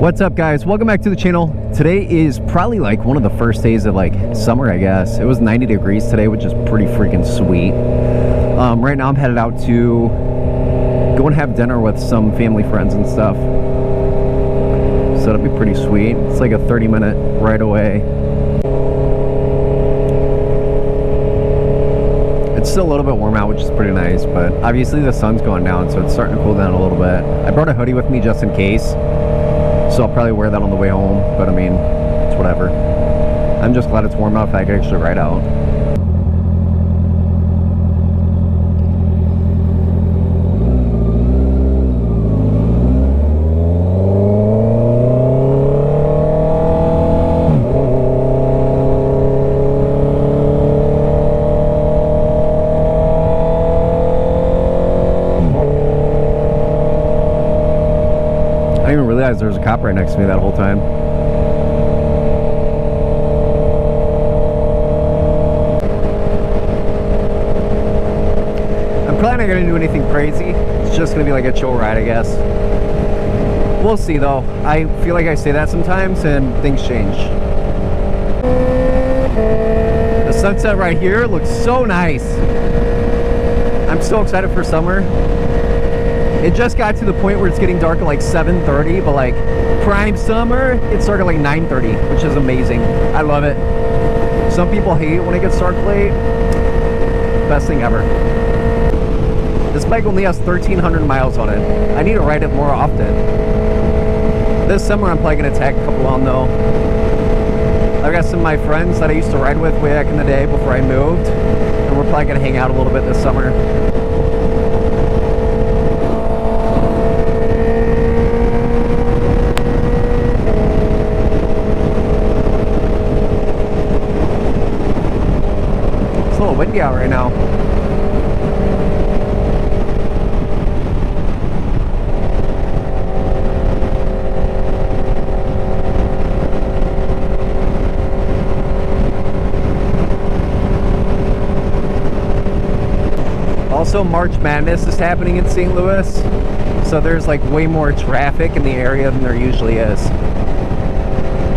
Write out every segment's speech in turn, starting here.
What's up, guys? Welcome back to the channel. Today is probably like one of the first days of like summer, I guess. It was 90 degrees today, which is pretty freaking sweet. Right now I'm headed out to go and have dinner with some family friends and stuff, so that'll be pretty sweet. It's like a 30-minute ride away. It's still a little bit warm out, which is pretty nice, but obviously the sun's going down, so it's starting to cool down a little bit. I brought a hoodie with me just in case, so I'll probably wear that on the way home, but I mean, it's whatever. I'm just glad it's warm enough I can actually ride out. I didn't even realize there was a cop right next to me that whole time. I'm probably not going to do anything crazy. It's just going to be like a chill ride, I guess. We'll see, though. I feel like I say that sometimes and things change. The sunset right here looks so nice. I'm so excited for summer. It just got to the point where it's getting dark at like 7:30, but like prime summer, it's dark at like 9:30, which is amazing. I love it. Some people hate it when it gets dark late. Best thing ever. This bike only has 1,300 miles on it. I need to ride it more often. This summer I'm probably going to tag a couple on though. I've got some of my friends that I used to ride with way back in the day before I moved, and we're probably going to hang out a little bit this summer. It's a little windy out right now. Also, March Madness is happening in St. Louis, so there's like way more traffic in the area than there usually is.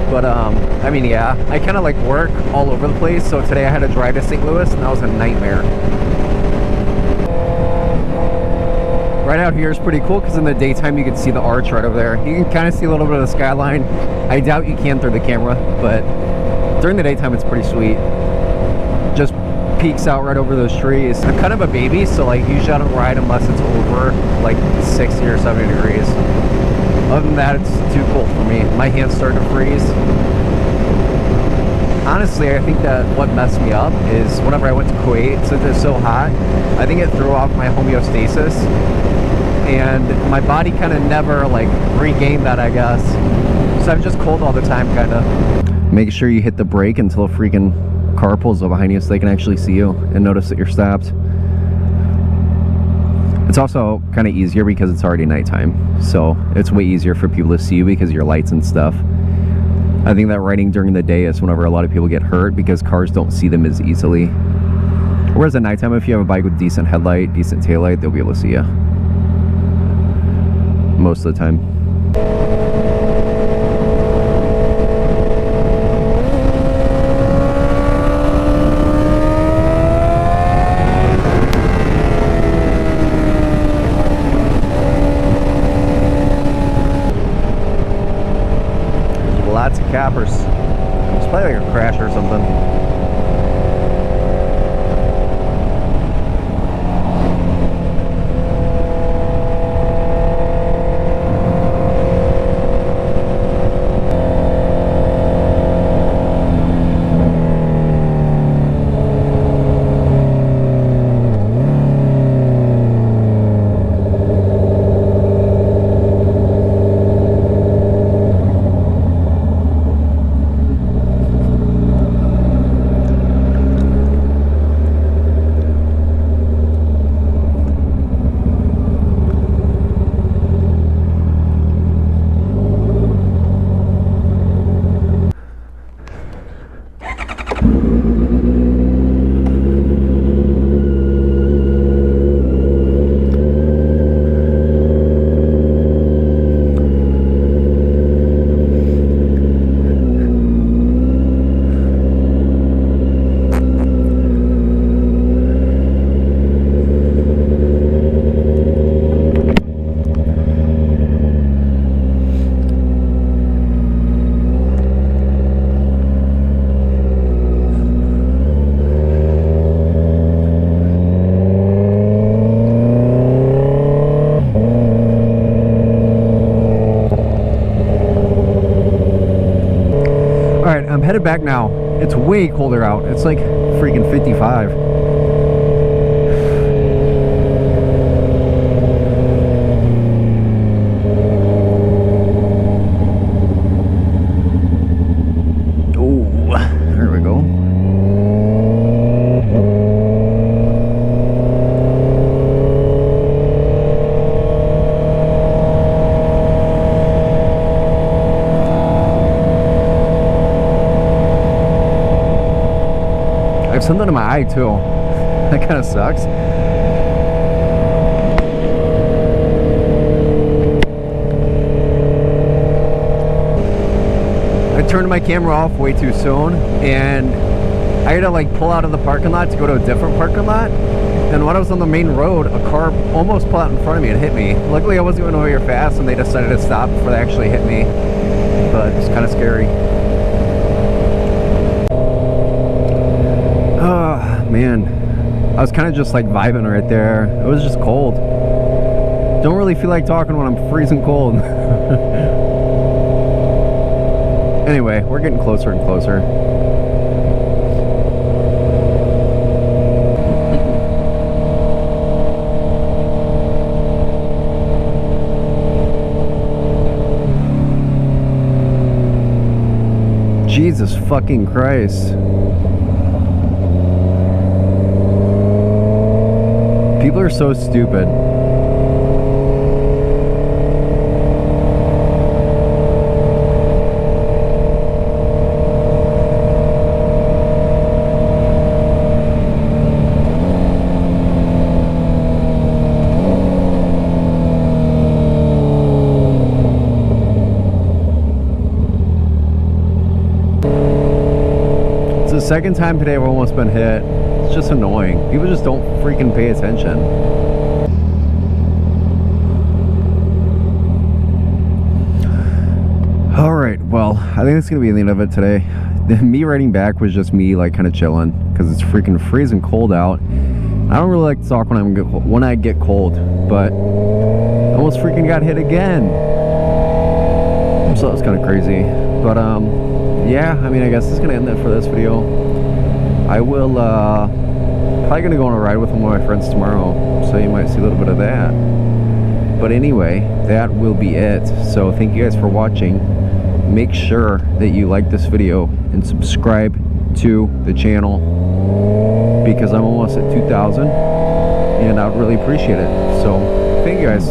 But I mean, yeah, I kind of like work all over the place, so today I had to drive to St. Louis and that was a nightmare. Right out here is pretty cool because in the daytime you can see the arch right over there. You can kind of see a little bit of the skyline. I doubt you can through the camera, but during the daytime it's pretty sweet. Just peeks out right over those trees. I'm kind of a baby, so like usually I don't ride unless it's over like 60 or 70 degrees. Other than that, it's too cold for me. My hands start to freeze. Honestly, I think that what messed me up is whenever I went to Kuwait, since it's so hot, I think it threw off my homeostasis, and my body kind of never like regained that, I guess. So I'm just cold all the time, kind of. Make sure you hit the brake until a freaking car pulls up behind you so they can actually see you and notice that you're stopped. It's also kind of easier because it's already nighttime, so it's way easier for people to see you because of your lights and stuff. I think that riding during the day is whenever a lot of people get hurt because cars don't see them as easily. Whereas at nighttime, if you have a bike with decent headlight, decent taillight, they'll be able to see you most of the time. Lots of CHAPERS. It's probably like a crash or something. good back now. It's way colder out. It's like freaking 55. Oh, there we go. I have something in my eye too. That kind of sucks. I turned my camera off way too soon, and I had to like pull out of the parking lot to go to a different parking lot. And when I was on the main road, a car almost pulled out in front of me and hit me. Luckily I wasn't going very fast, and they decided to stop before they actually hit me. But it's kind of scary. Man, I was kind of just like vibing right there. It was just cold. Don't really feel like talking when I'm freezing cold. Anyway, we're getting closer and closer. Jesus fucking Christ. People are so stupid. It's the second time today I've almost been hit. It's just annoying. People just don't freaking pay attention. Alright, well, I think that's going to be the end of it today. Me riding back was just me like kind of chilling because it's freaking freezing cold out. I don't really like to talk when I get cold, but I almost freaking got hit again. So that was kind of crazy. But yeah, I mean, I guess it's going to end that for this video. I will probably gonna go on a ride with one of my friends tomorrow, so you might see a little bit of that. But anyway, that will be it. So thank you guys for watching. Make sure that you like this video and subscribe to the channel, because I'm almost at 2,000 and I would really appreciate it. So thank you guys.